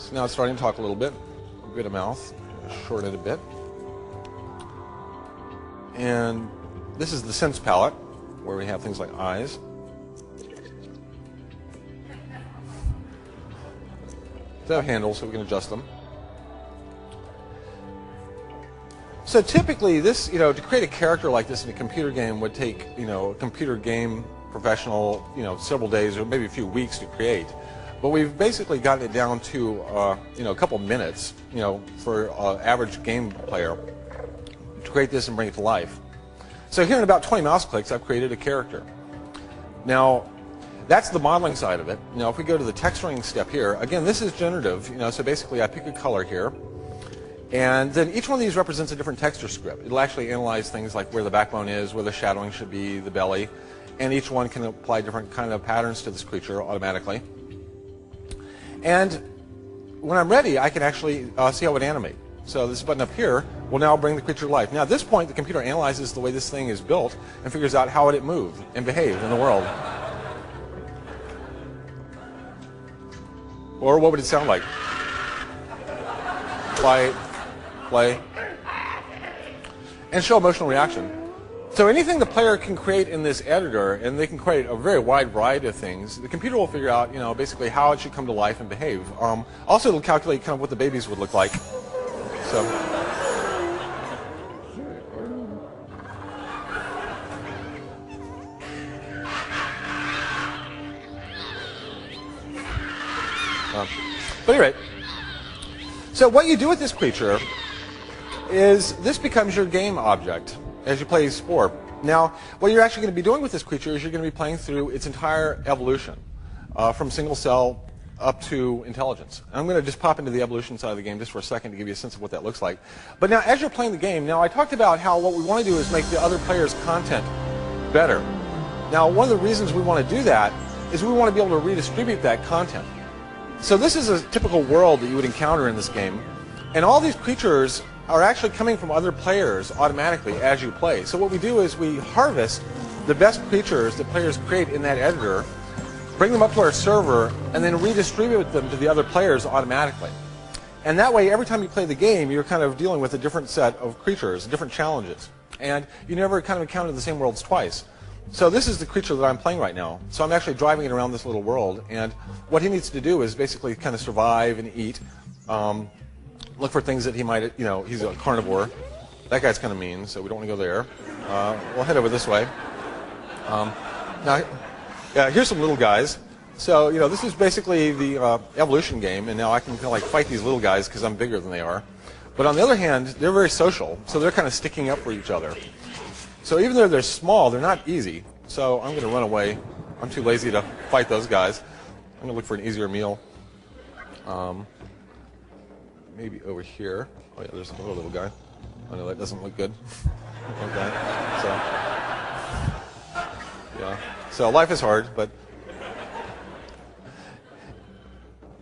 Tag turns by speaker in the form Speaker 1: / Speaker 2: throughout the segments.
Speaker 1: So now it's starting to talk a little bit. A bit of mouth. Shorten it a bit. And this is the sense palette, where we have things like eyes. They have handles, so we can adjust them. So typically, this, to create a character like this in a computer game would take, a computer game professional, several days or maybe a few weeks to create. But we've basically gotten it down to, a couple minutes, for an average game player to create this and bring it to life. So here in about 20 mouse clicks, I've created a character. Now, that's the modeling side of it. Now, if we go to the texturing step here, again, this is generative. So basically, I pick a color here, and then each one of these represents a different texture script. It'll actually analyze things like where the backbone is, where the shadowing should be, the belly, and each one can apply different kind of patterns to this creature automatically. And when I'm ready, I can actually see how it animate. So this button up here will now bring the creature to life. Now, at this point, the computer analyzes the way this thing is built and figures out how it moved and behaved in the world. Or what would it sound like? Fight, play, and show emotional reaction. So anything the player can create in this editor, and they can create a very wide variety of things, the computer will figure out, basically how it should come to life and behave. Also, it'll calculate kind of what the babies would look like. So. But anyway, so what you do with this creature is this becomes your game object as you play Spore. Now, what you're actually going to be doing with this creature is you're going to be playing through its entire evolution, from single cell up to intelligence. And I'm going to just pop into the evolution side of the game just for a second to give you a sense of what that looks like. But now, as you're playing the game, now I talked about how what we want to do is make the other players' content better. Now, one of the reasons we want to do that is we want to be able to redistribute that content. So this is a typical world that you would encounter in this game, and all these creatures are actually coming from other players automatically as you play. So what we do is we harvest the best creatures that players create in that editor, bring them up to our server, and then redistribute them to the other players automatically. And that way, every time you play the game, you're kind of dealing with a different set of creatures, different challenges. And you never kind of encounter the same worlds twice. So this is the creature that I'm playing right now. So I'm actually driving it around this little world, and what he needs to do is basically kind of survive and eat, look for things that he might, he's a carnivore. That guy's kind of mean, so we don't want to go there. We'll head over this way. Now, here's some little guys. So, this is basically the evolution game, and now I can kind of fight these little guys because I'm bigger than they are. But on the other hand, they're very social, so they're kind of sticking up for each other. So even though they're small, they're not easy. So I'm going to run away. I'm too lazy to fight those guys. I'm going to look for an easier meal. Maybe over here. Oh yeah, there's another little guy. Oh no, that doesn't look good. Okay. So yeah. So life is hard, but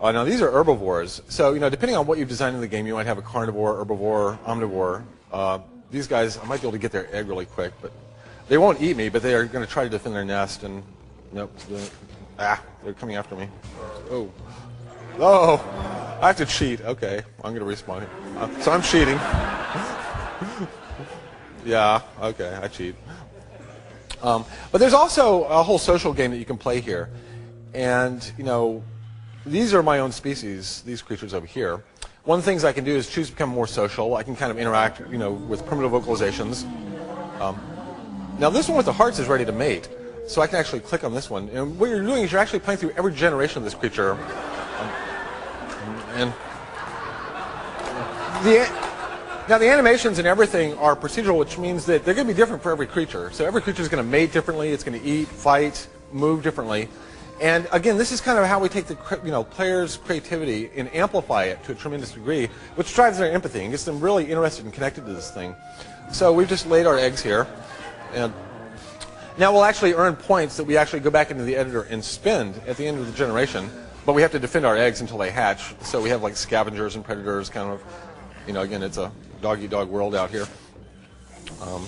Speaker 1: now these are herbivores. So depending on what you've designed in the game, you might have a carnivore, herbivore, omnivore. These guys, I might be able to get their egg really quick, but they won't eat me, but they are going to try to defend their nest, and nope, they're coming after me. Oh, I have to cheat. Okay, I'm going to respawn. So I'm cheating. Yeah, okay, I cheat. But there's also a whole social game that you can play here, and these are my own species, these creatures over here. One of the things I can do is choose to become more social. I can kind of interact, with primitive vocalizations. Now this one with the hearts is ready to mate, so I can actually click on this one. And what you're doing is you're actually playing through every generation of this creature. Now the animations and everything are procedural, which means that they're going to be different for every creature. So every creature is going to mate differently. It's going to eat, fight, move differently. And again, this is kind of how we take the players' creativity and amplify it to a tremendous degree, which drives their empathy and gets them really interested and connected to this thing. So we've just laid our eggs here, and now we'll actually earn points that we actually go back into the editor and spend at the end of the generation. But we have to defend our eggs until they hatch. So we have like scavengers and predators, kind of. Again, it's a dog-eat-dog world out here.